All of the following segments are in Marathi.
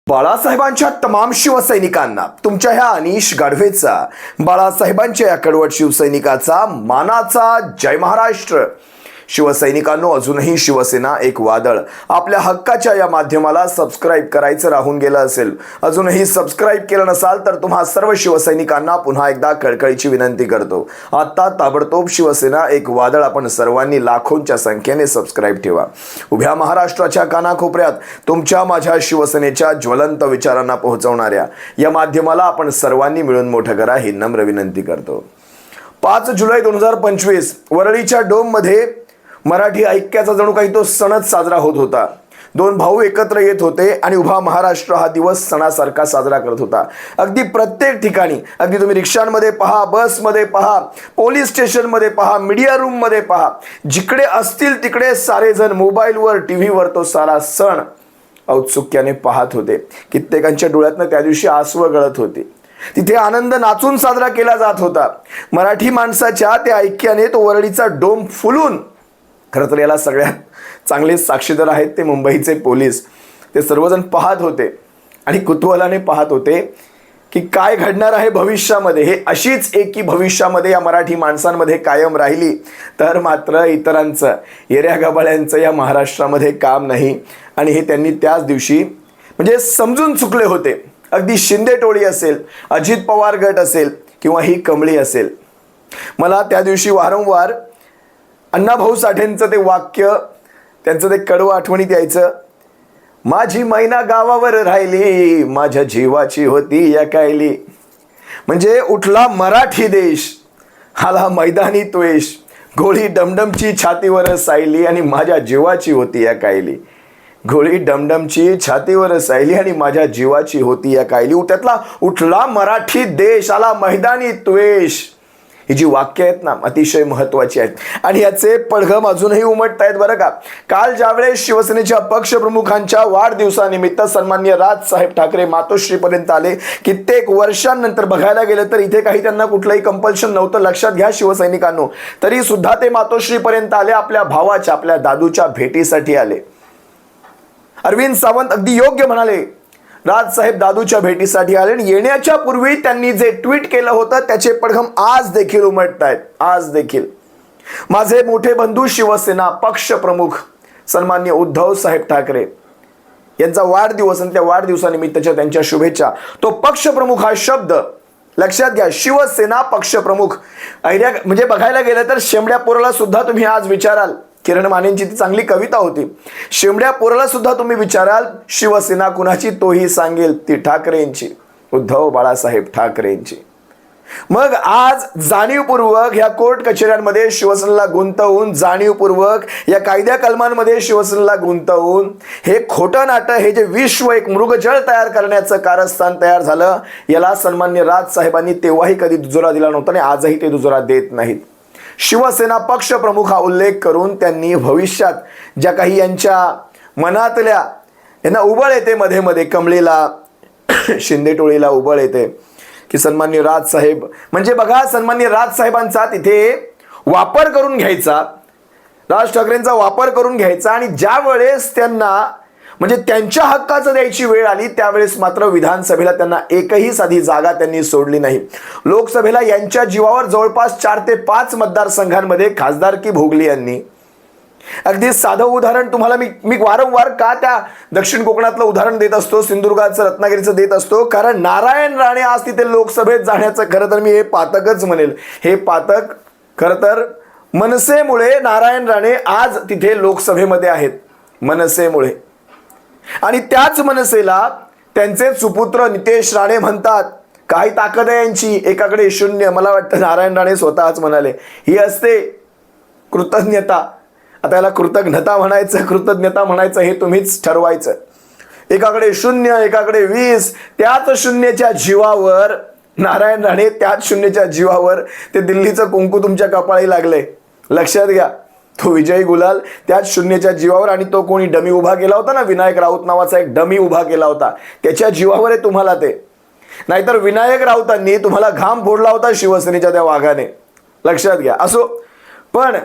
बाळासाहेबांच्या तमाम शिवसैनिकांना तुमच्या ह्या अनिश गाढवेचा, बाळासाहेबांच्या या कडवट शिवसैनिकाचा मानाचा जय महाराष्ट्र। शिवसैनिकांनो, अजूनही शिवसेना एक वादळ आपल्या हक्काच्या या माध्यमाला सबस्क्राइब करायचं राहून गेलं असेल, अजूनही सबस्क्राइब केलं नसाल तर तुम्हा सर्व शिवसैनिकांना पुन्हा एकदा कळकळीची विनंती करतो। आता ताबडतोब शिवसेना एक वादळ आपण सर्वांनी लाखोंच्या संख्येने सबस्क्राइब ठेवा। उभ्या महाराष्ट्राच्या कानाकोपऱ्यात तुमच्या माझ्या शिवसेनेच्या ज्वलंत विचारांना पोहोचवणाऱ्या या माध्यमाला आपण सर्वांनी मिळून मोठं करा ही नम्र विनंती करतो। 5 जुलै 2025 वरळीच्या डोम मध्ये मराठी ऐक्याचा जणू काही तो सणच साजरा होत होता। दोन भाऊ एकत्र येत होते आणि उभा महाराष्ट्र हा दिवस सणासारखा साजरा करत होता। अगदी प्रत्येक ठिकाणी, अगदी तुम्ही रिक्षांमध्ये पहा, बसमध्ये पहा, पोलीस स्टेशनमध्ये पहा, मीडिया रूममध्ये पहा, जिकडे असतील तिकडे सारे जण मोबाईलवर, टीव्हीवर तो सारा सण औत्सुक्याने पाहत होते। कित्येकांच्या डोळ्यातनं त्या दिवशी आसवं गळत होती। तिथे आनंद नाचून साजरा केला जात होता। मराठी माणसाच्या त्या ऐक्याने तो वरळीचा डोम फुलून, खरं तर याला सगळ्यात चांगले साक्षीदार आहेत ते मुंबईचे पोलीस। ते सर्वजण पाहत होते आणि कुतूहलाने पाहत होते की काय घडणार आहे भविष्यामध्ये। हे अशीच एकी भविष्यामध्ये या मराठी माणसांमध्ये कायम राहिली तर मात्र इतरांचं, येऱ्या गबाळ्यांचं या महाराष्ट्रामध्ये काम नाही। आणि हे त्यांनी त्याच दिवशी म्हणजे समजून चुकले होते। अगदी शिंदे टोळी असेल, अजित पवार गट असेल किंवा ही कमळी असेल। मला त्या दिवशी वारंवार अण्णाभाऊ साठेंचं ते वाक्य, त्यांचं ते कडवं आठवणीत यायचं। माझी मैना गावावर राहिली, माझ्या जीवाची होती या कायली। म्हणजे उठला मराठी देश, आला मैदानी त्वेष, गोळी डमडमची छातीवर सायली आणि माझ्या जीवाची होती या कायली। गोळी डमडमची छातीवर सायली आणि माझ्या जीवाची होती या कायली। त्यातला उठला मराठी देश, आला मैदानी त्वेष, ही जी वाक्य आहेत ना अतिशय महत्वाची आहेत आणि याचे पडघम अजूनही उमटत आहेत बरं का। काल ज्यावेळेस शिवसेनेच्या पक्षप्रमुखांच्या वाढदिवसानिमित्त सन्माननीय राजसाहेब ठाकरे मातोश्रीपर्यंत आले, कित्येक वर्षांनंतर बघायला गेलं तर इथे काही त्यांना कुठलंही कंपल्शन नव्हतं, लक्षात घ्या शिवसैनिकांनो। तरी सुद्धा ते मातोश्रीपर्यंत आले, आपल्या भावाच्या, आपल्या दादूच्या भेटीसाठी आले। अरविंद सावंत अगदी योग्य म्हणाले, राजसाहेब दादूच्या भेटीसाठी आले आणि येण्याच्या पूर्वी त्यांनी जे ट्विट केलं होतं त्याचे पडघम आज देखील उमटत आहेत। आज देखील माझे मोठे बंधू शिवसेना पक्षप्रमुख सन्माननीय उद्धव साहेब ठाकरे यांचा वाढदिवस आणि त्या वाढदिवसानिमित्तच्या त्यांच्या शुभेच्छा। तो पक्षप्रमुख हा शब्द लक्षात घ्या, शिवसेना पक्षप्रमुख। म्हणजे बघायला गेलं तर शेंबड्या पोराला सुद्धा तुम्ही आज विचाराल, किरण मानेंची ती चांगली कविता होती, शेंबड्या पोराला सुद्धा तुम्ही विचाराल शिवसेना कुणाची, तोही सांगेल ती ठाकरेंची, उद्धव बाळासाहेब ठाकरेंची। मग आज जाणीवपूर्वक या कोर्ट कचेऱ्यांमध्ये शिवसेनेला गुंतवून, जाणीवपूर्वक या कायद्या कलमांमध्ये शिवसेनेला गुंतवून हे खोटं नाटक, हे जे विश्व एक मृगजळ तयार करण्याचं कारस्थान तयार झालं, याला सन्माननीय राजसाहेबांनी तेव्हाही कधी दुजोरा दिला नव्हता आणि आजही ते दुजोरा देत नाहीत। शिवसेना पक्षप्रमुख हा उल्लेख करून त्यांनी भविष्यात ज्या काही यांच्या मनातल्या, यांना उबळ येते मध्ये मध्ये, कमळीला, शिंदे टोळीला उबळ येते की सन्माननीय राजसाहेब, म्हणजे बघा सन्माननीय राजसाहेबांचा तिथे वापर करून घ्यायचा, राज ठाकरेंचा वापर करून घ्यायचा आणि ज्या वेळेस त्यांना म्हणजे त्यांच्या हक्काचं द्यायची वेळ आली त्यावेळेस मात्र विधानसभेला त्यांना एकही साधी जागा त्यांनी सोडली नाही। लोकसभेला यांच्या जीवावर जवळपास 4 ते 5 मतदारसंघांमध्ये खासदारकी भोगली यांनी। अगदी साधं उदाहरण तुम्हाला मी वारंवार का त्या दक्षिण कोकणातलं उदाहरण देत असतो, सिंधुदुर्गाचं, रत्नागिरीचं देत असतो, कारण नारायण राणे आज तिथे लोकसभेत जाण्याचं खरं तर मी हे पातकच म्हणेल। हे पातक खरं तर मनसेमुळे नारायण राणे आज तिथे लोकसभेमध्ये आहेत, मनसेमुळे। आणि त्याच मनसेला त्यांचे सुपुत्र नितेश राणे म्हणतात, काय ताकद आहे यांची, एकाकडे शून्य। मला वाटतं नारायण राणे स्वतःच म्हणाले, ही असते कृतज्ञता। आता याला कृतज्ञता म्हणायचं, कृतज्ञता म्हणायचं हे तुम्हीच ठरवायचं। एकाकडे 0, एकाकडे 20, त्याच शून्याच्या जीवावर नारायण राणे, त्याच शून्याच्या जीवावर ते दिल्लीचं कुंकू तुमच्या कपाळी लागले, लक्षात घ्या। तो विजयी गुलाल त्याच शून्याच्या जीवावर, आणि तो कोणी डमी उभा केला होता ना, विनायक राऊत नावाचा एक डमी उभा केला होता, त्याच्या जीवावर आहे तुम्हाला ते। नाहीतर विनायक राऊतांनी तुम्हाला घाम फोडला होता शिवसेनेच्या त्या वाघाने, लक्षात घ्या। असो, पण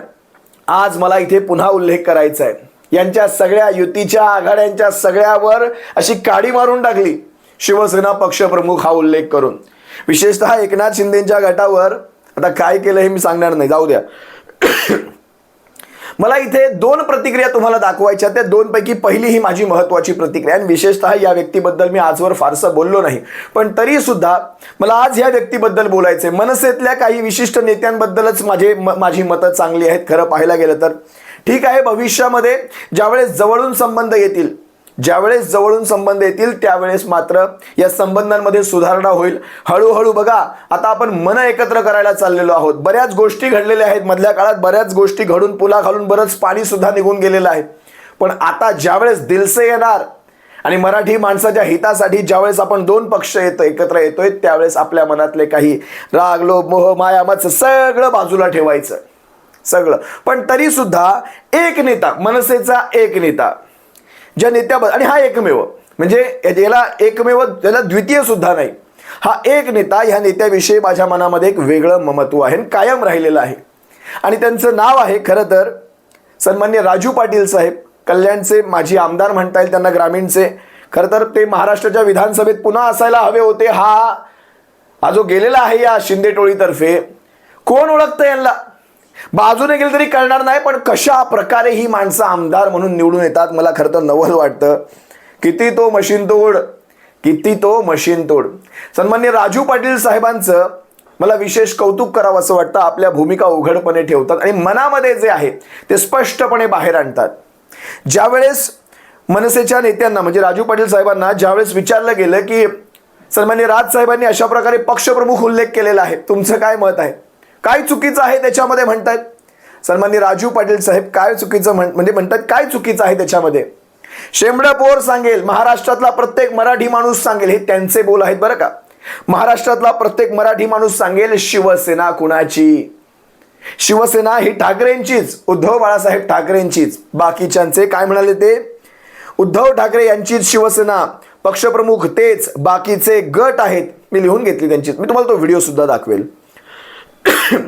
आज मला इथे पुन्हा उल्लेख करायचा आहे यांच्या सगळ्या युतीच्या आघाड्यांच्या सगळ्यावर अशी काडी मारून टाकली शिवसेना पक्षप्रमुख हा उल्लेख करून. विशेषतः एकनाथ शिंदेच्या गटावर आता काय केलं हे मी सांगणार नाही, जाऊ द्या. मला इथे 2 प्रतिक्रिया तुम्हाला दाखवायच्या. त्या 2 पैकी पहिली ही माझी महत्वाची प्रतिक्रिया आणि विशेषतः या व्यक्तीबद्दल मी आजवर फारसं बोललो नाही, पण तरी सुद्धा मला आज या व्यक्तीबद्दल बोलायचे. मनसेतल्या काही विशिष्ट नेत्यांबद्दलच माझी मतं चांगली आहेत खरं पाहायला गेलं तर. ठीक आहे, भविष्यामध्ये ज्यावेळेस जवळून संबंध येतील त्यावेळेस मात्र या संबंधांमध्ये सुधारणा होईल. हळूहळू बघा, आता आपण मन एकत्र करायला चाललेलो आहोत. बऱ्याच गोष्टी घडलेल्या आहेत मधल्या काळात, बऱ्याच गोष्टी घडून पुला घालून बरंच पाणी सुद्धा निघून गेलेलं आहे. पण आता ज्यावेळेस दिलसे येणार आणि मराठी माणसाच्या हितासाठी ज्यावेळेस आपण 2 पक्ष एकत्र येतोय त्यावेळेस आपल्या मनातले काही राग, लोभ, मोह, माया, मत्सर सगळं बाजूला ठेवायचं, सगळं. पण तरी सुद्धा एक नेता, मनसेचा एक नेता, ज्या नेत्याबद्दल, आणि हा एकमेव, म्हणजे याला एकमेव, याला द्वितीय सुद्धा नाही, हा एक नेता, ह्या नेत्याविषयी माझ्या मनामध्ये एक वेगळं ममत्व आहे, कायम राहिलेलं आहे. आणि त्यांचं नाव आहे खरं तर सन्मान्य राजू पाटील साहेब, कल्याणचे माजी आमदार म्हणता येईल त्यांना, ग्रामीणचे. खरं तर ते महाराष्ट्राच्या विधानसभेत पुन्हा असायला हवे होते. हा जो गेलेला आहे या शिंदे टोळीतर्फे, कोण ओळखतं यांना? बाजूने गेलं तरी कळणार नाही, पण कशा प्रकारे ही माणसं आमदार म्हणून निवडून येतात मला खरं तर नवल वाटतं. किती तो मशीन तोड. सन्मान्य राजू पाटील साहेबांचं मला विशेष कौतुक करावं असं वाटतं. आपल्या भूमिका उघडपणे ठेवतात आणि मनामध्ये जे आहे ते स्पष्टपणे बाहेर आणतात. ज्यावेळेस मनसेच्या नेत्यांना म्हणजे राजू पाटील साहेबांना ज्यावेळेस विचारलं गेलं की सन्मान्य राज साहेबांनी अशा प्रकारे पक्षप्रमुख उल्लेख केलेला आहे, तुमचं काय मत आहे, काय चुकीचं आहे त्याच्यामध्ये म्हणतात. सन्मान्य राजू पाटील साहेब काय चुकीचं म्हणतात, काय चुकीचं आहे त्याच्यामध्ये? शेंबडं पोर सांगेल, महाराष्ट्रातला प्रत्येक मराठी माणूस सांगेल, हे त्यांचे बोल आहेत बरं का. महाराष्ट्रातला प्रत्येक मराठी माणूस सांगेल शिवसेना कुणाची? शिवसेना ही ठाकरेंचीच, उद्धव बाळासाहेब ठाकरेंचीच. बाकीच्यांचे काय म्हणाले ते? उद्धव ठाकरे यांचीच शिवसेना, पक्षप्रमुख तेच, बाकीचे गट आहेत. मी लिहून घेतली त्यांची, मी तुम्हाला तो व्हिडिओ सुद्धा दाखवेल.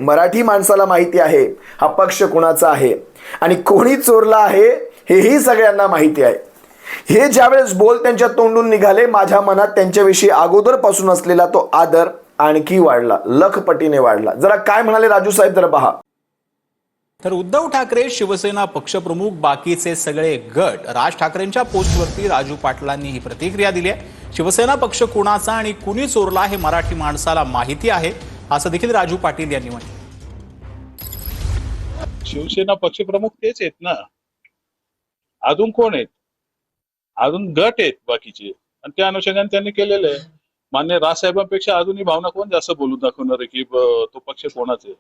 मराठी माणसाला माहिती आहे हा पक्ष कुणाचा आहे आणि कोणी चोरला आहे हेही सगळ्यांना माहिती आहे. हे ज्यावेळेस बोल त्यांच्या तोंडून निघाले, माझ्या मनात त्यांच्याविषयी अगोदरपासून असलेला तो आदर आणखी वाढला, लखपटीने वाढला. जरा काय म्हणाले राजू साहेब जरा पहा. तर उद्धव ठाकरे शिवसेना पक्षप्रमुख, बाकीचे सगळे गट. राज ठाकरेंच्या पोस्टवरती राजू पाटलांनी ही प्रतिक्रिया दिली आहे. शिवसेना पक्ष कुणाचा आणि कुणी चोरला हे मराठी माणसाला माहिती आहे, असं देखील राजू पाटील यांनी म्हटलं. शिवसेना पक्षप्रमुख तेच आहेत ना, अजून कोण आहेत? अजून गट आहेत बाकीचे, आणि त्या अनुषंगाने त्यांनी केलेलं आहे. मान्य राजसाहेबांपेक्षा अजूनही भावना कोण जास्त बोलून दाखवणार आहे की तो पक्ष कोणाचा आहे?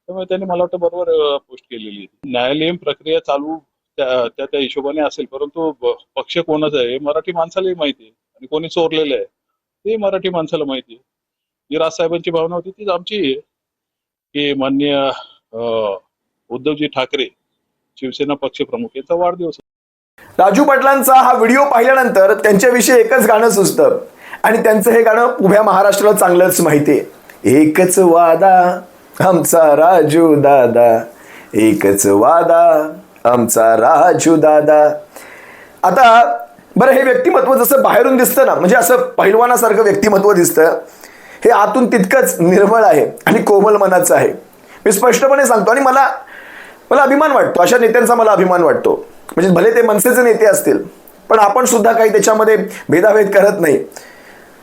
त्यामुळे त्यांनी मला वाटतं बरोबर पोस्ट केलेली. न्यायालयीन प्रक्रिया चालू त्या हिशोबाने असेल, परंतु पक्ष कोणाचा आहे मराठी माणसालाही माहिती आहे, आणि कोणी चोरलेलं आहे ते मराठी माणसाला माहिती आहे. जी राजसाहेबांची भावना होती तीच आमची आहे की मान्य उद्धवजी ठाकरे शिवसेना पक्षप्रमुख यांचा वाढदिवस. राजू पाटलांचा हा व्हिडिओ पाहिल्यानंतर त्यांच्याविषयी एकच गाणं सुचतं, आणि त्यांचं हे गाणं उभ्या महाराष्ट्राला चांगलंच माहिती आहे. एकच वादा आमचा राजू दादा, एकच वादा आमचा राजू दादा. आता बरं, हे व्यक्तिमत्व जसं बाहेरून दिसतं ना, म्हणजे असं पहिलवानासारखं व्यक्तिमत्व दिसतं, हे आतून तितकंच निर्मळ आहे आणि कोमल मनाचं आहे. मी स्पष्टपणे सांगतो, आणि मला अभिमान वाटतो, अशा नेत्यांचा मला अभिमान वाटतो. म्हणजे भले ते मनसेचे नेते असतील, पण आपण सुद्धा काही त्याच्यामध्ये भेदाभेद करत नाही.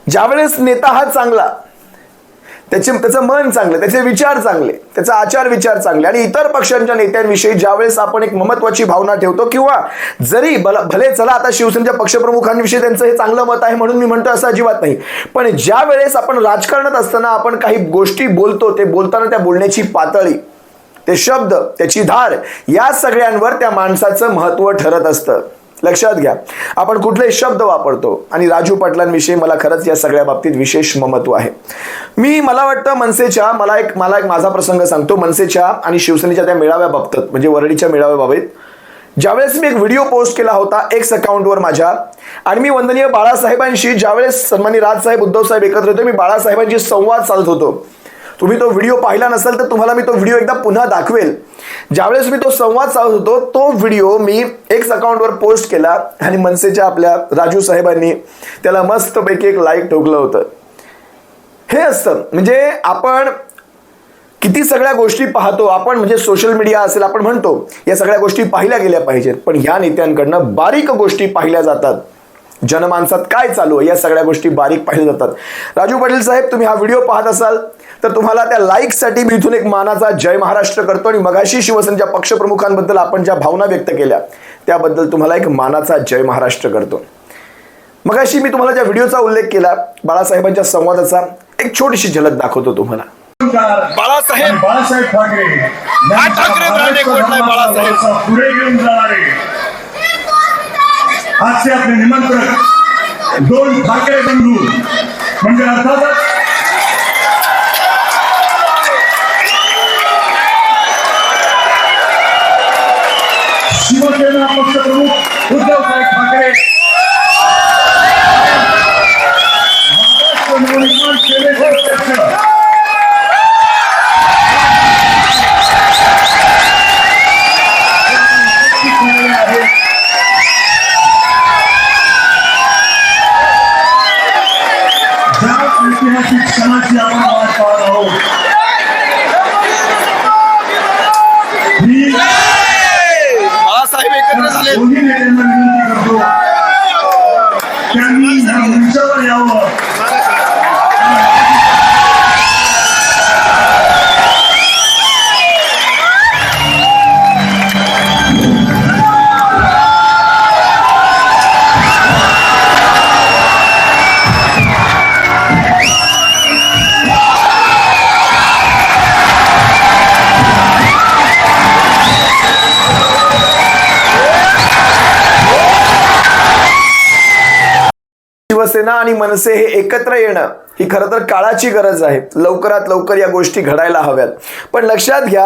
ज्यावेळेस नेता हा चांगला, त्याचं मन चांगलं, त्याचे विचार चांगले, त्याचा आचार विचार चांगले, आणि इतर पक्षांच्या नेत्यांविषयी ज्यावेळेस आपण एक महत्वाची भावना ठेवतो, किंवा जरी भले चला आता शिवसेनेच्या पक्षप्रमुखांविषयी त्यांचं हे चांगलं मत आहे म्हणून मी म्हणतो असं अजिबात नाही, पण ज्या वेळेस आपण राजकारणात असताना आपण काही गोष्टी बोलतो, ते बोलताना त्या बोलण्याची पातळी, ते शब्द, त्याची धार, या सगळ्यांवर त्या माणसाचं महत्व ठरत असतं. लक्षात घ्या, आपण कुठले शब्द वापरतो, आणि राजू पाटलांविषयी मला खरंच या सगळ्या बाबतीत विशेष महत्व आहे. मला वाटतं मनसेच्या, मला एक माझा प्रसंग सांगतो. मनसेच्या आणि शिवसेनेच्या त्या मेळाव्याबाबत, म्हणजे वरळीच्या मेळाव्याबाबत ज्यावेळेस मी एक व्हिडिओ पोस्ट केला होता एक्स अकाउंटवर माझ्या, आणि मी वंदनीय बाळासाहेबांशी ज्यावेळेस सन्माननीय राजसाहेब, उद्धव साहेब एकत्र होते, मी बाळासाहेबांशी संवाद साधत होतो. तुम्ही तो व्हिडिओ पाहिला नसेल तर तुम्हाला मी तो व्हिडिओ एकदा पुन्हा दाखवेल. ज्यावेळेस मी तो संवाद साधत होतो तो व्हिडिओ मी एक्स अकाउंटवर पोस्ट केला आणि मनसेच्या आपल्या राजू साहेबांनी त्याला मस्तपैकी एक लाईक ठोकलं होतं. हे असतं म्हणजे आपण किती सगळ्या गोष्टी पाहतो आपण, म्हणजे सोशल मीडिया असेल, आपण म्हणतो या सगळ्या गोष्टी पाहिल्या गेल्या पाहिजेत, पण या नेत्यांकडनं बारीक गोष्टी पाहिल्या जातात. जनमानसात काय चालू आहे या सगळ्या गोष्टी बारीक पाहिल्या जातात. राजू पाटील साहेब, तुम्ही हा व्हिडिओ पाहत असाल तर तुम्हाला त्या लाईकसाठी मी इथून एक मानाचा जय महाराष्ट्र करतो आणि मगाशी शिवसेनेच्या पक्षप्रमुखांबद्दल आपण ज्या भावना व्यक्त केल्या त्याबद्दल तुम्हाला एक मानाचा जय महाराष्ट्र करतो. मगाशी मी तुम्हाला ज्या व्हिडिओचा उल्लेख केला बाळासाहेबांच्या संवादाचा, एक छोटीशी झलक दाखवतो तुम्हाला. बाळासाहेब ठाकरे पुढे घेऊन जाणारे आजचे आपले निमंत्रक 2 ठाकरे बंधू म्हणजे अर्थातच शिवसेना पक्षप्रमुख उद्धवसाहेब ठाकरे, महाराष्ट्र नवनिर्माण सेनेचे अध्यक्ष ऐतिहासिक क्षणाची आपण वाट पाहत आहोत. बाळासाहेब एकत्र झाले. दोन्ही नेत्यांना विनंती करतो त्यांनी या मंचावर यावं. शिवसेना आणि मनसे हे एकत्र येणं ही खरं तर काळाची गरज आहे. लवकरात लवकर या गोष्टी घडायला हव्यात. पण लक्षात घ्या,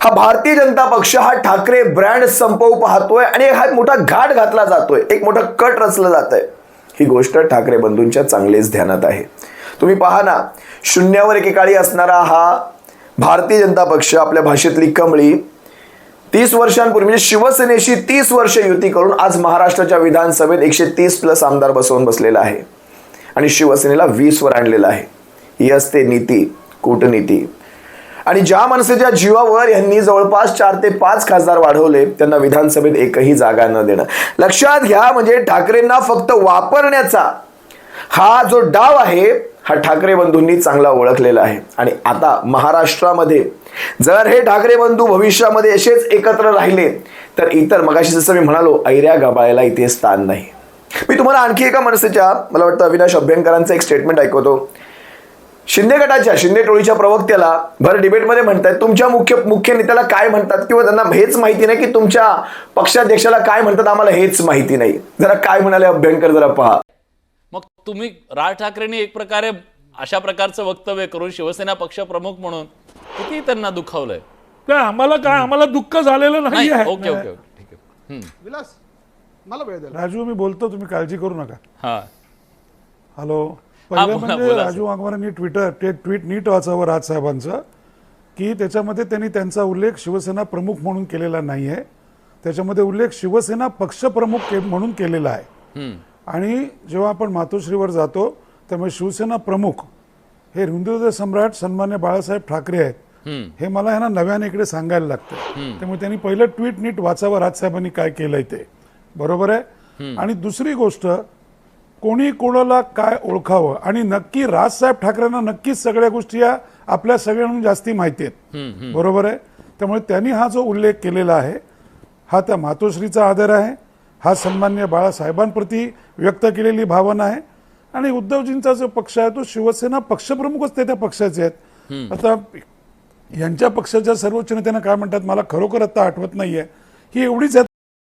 हा भारतीय जनता पक्ष हा ठाकरे ब्रँड संपवू पाहतोय आणि हा मोठा घाट घातला जातोय, एक मोठं कट रचलं जात आहे. ही गोष्ट ठाकरे बंधूंच्या चांगलेच ध्यानात आहे. तुम्ही पहा ना, शून्यावर एकेकाळी असणारा हा भारतीय जनता पक्ष, आपल्या भाषेतली कमळी, 30 वर्षांपूर्वी म्हणजे शिवसेनेशी 30 वर्ष युती करून आज महाराष्ट्राच्या विधानसभेत 130+ आमदार बसवून बसलेला आहे आणि शिवसेनेला 20 वर आणलेला आहे. ही असते नीती, कूटनीती. आणि ज्या मनसेच्या जीवावर यांनी जवळपास 4 ते 5 खासदार वाढवले, त्यांना विधानसभेत एकही जागा न देणं. लक्षात घ्या, म्हणजे ठाकरेंना फक्त वापरण्याचा हा जो डाव आहे हा ठाकरे बंधूंनी चांगला ओळखलेला आहे. आणि आता महाराष्ट्रामध्ये जर हे ठाकरे बंधू भविष्यामध्ये असेच एकत्र राहिले तर इतर, मगाशी जसं मी म्हणालो, ऐऱ्या गबाळायला इथे स्थान नाही. मी तुम्हाला आणखी एका मनसेच्या, मला वाटतं अविनाश अभ्यंकरांचं एक स्टेटमेंट ऐकवतो. शिंदे गटाच्या, शिंदे टोळीच्या प्रवक्त्याला भर डिबेटमध्ये म्हणतात तुमच्या मुख्य नेत्याला काय म्हणतात, किंवा त्यांना हेच माहिती नाही की तुमच्या पक्षाध्यक्षाला काय म्हणतात, आम्हाला हेच माहिती नाही. जरा काय म्हणाले अभ्यंकर, जरा पहा. मग तुम्ही राज ठाकरेंनी एक प्रकारे अशा प्रकारचं वक्तव्य करून शिवसेना पक्ष प्रमुख म्हणून किती त्यांना दुखावलंय. काय आम्हाला दुःख झालेलं नाही आहे. ओके ओके ठीक आहे. विलास, मला वेळ द्या. राजू, मी बोलतो, तुम्ही काळजी करू नका. हा, हॅलो. पहिलं बोला, म्हणजे बोला, राजू वाघमारेंनी ट्विट नीट वाचावं राजसाहेबांचं, की त्याच्यामध्ये त्यांनी त्यांचा उल्लेख शिवसेना प्रमुख म्हणून केलेला नाही आहे. त्याच्यामध्ये उल्लेख शिवसेना पक्षप्रमुख म्हणून केलेला आहे. आणि जेव्हा आपण मातोश्रीवर जातो त्यामुळे शिवसेना प्रमुख हे हिंदुत्व सम्राट सन्मान्य बाळासाहेब ठाकरे आहेत, हे मला ह्यांना नव्याने इकडे सांगायला लागतं. त्यामुळे त्यांनी पहिलं ट्विट नीट वाचावं राजसाहेबांनी काय केलंय ते. बरोबर आहे. आणि दुसरी गोष्ट, कोणी कोणाला काय ओळखावं, आणि नक्की राजसाहेब ठाकरेंना नक्कीच सगळ्या गोष्टी या आपल्या सगळ्यांना जास्ती माहिती आहेत. बरोबर आहे. त्यामुळे त्यांनी हा जो उल्लेख केलेला आहे हा त्या मातोश्रीचा आदर आहे, हा सन्मान्य बाळासाहेबांप्रती व्यक्त केलेली भावना आहे. आणि उद्धवजींचा जो पक्ष आहे तो शिवसेना पक्षप्रमुखच ते त्या पक्षाचे आहेत. आता यांच्या पक्षाच्या सर्वोच्च नेत्यांना काय म्हणतात मला खरोखर आता आठवत नाहीये. ही एवढीच आहे.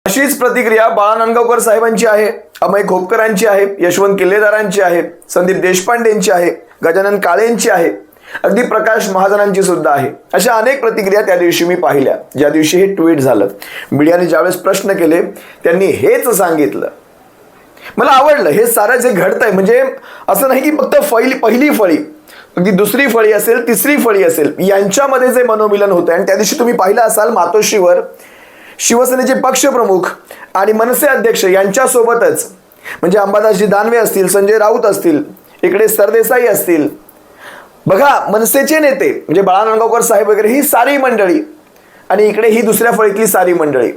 अशीच प्रतिक्रिया बाळा नांदगावकर साहेबांची आहे, अमय खोपकरांची आहे, यशवंत किल्लेदारांची आहे, संदीप देशपांडेंची आहे, गजानन काळेंची आहे, अगदी प्रकाश महाजनांची सुद्धा आहे. अशा अनेक प्रतिक्रिया त्या दिवशी मी पाहिल्या, ज्या दिवशी हे ट्विट झालं. मीडियाने ज्यावेळेस प्रश्न केले त्यांनी हेच सांगितलं. मला आवडलं हे सारं जे घडतंय. म्हणजे असं नाही की फक्त पहिली फळी, अगदी दुसरी फळी असेल, तिसरी फळी असेल, यांच्यामध्ये जे मनोमिलन होतं आणि त्या दिवशी तुम्ही पाहिलं असाल मातोश्रीवर शिवसेनेचे पक्षप्रमुख आणि मनसे अध्यक्ष यांच्यासोबतच म्हणजे अंबादासजी दानवे असतील, संजय राऊत असतील, इकडे सरदेसाई असतील, बघा मनसेचे नेते म्हणजे बाळा नांदगावकर साहेब वगैरे ही सारी मंडळी आणि इकडे ही दुसऱ्या फळीतली सारी मंडळी,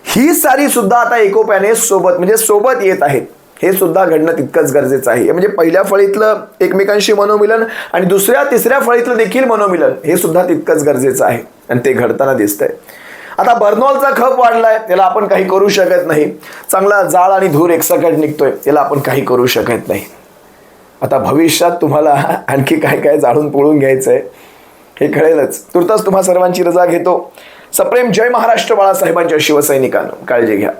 ही सारी सुद्धा आता एकोप्याने सोबत येत आहेत. हे सुद्धा घडणं तितकंच गरजेचं आहे. म्हणजे पहिल्या फळीतलं एकमेकांशी मनोमिलन आणि दुसऱ्या तिसऱ्या फळीतलं देखील मनोमिलन हे सुद्धा तितकंच गरजेचं आहे आणि ते घडताना दिसतंय. आता बर्नॉलचा खप वाढलाय, त्याला आपण काही करू शकत नाही. चांगला जाळ आणि धूर एकसकट निघतोय, त्याला आपण काही करू शकत नाही. आता भविष्यात तुम्हाला आणखी काय काय जाळून पोळून घ्यायचंय हे कळेलच. तुर्तास तुम्हा सर्वांची रजा घेतो. सप्रेम जय महाराष्ट्र बाळासाहेबांच्या शिवसैनिकांनो, काळजी घ्या.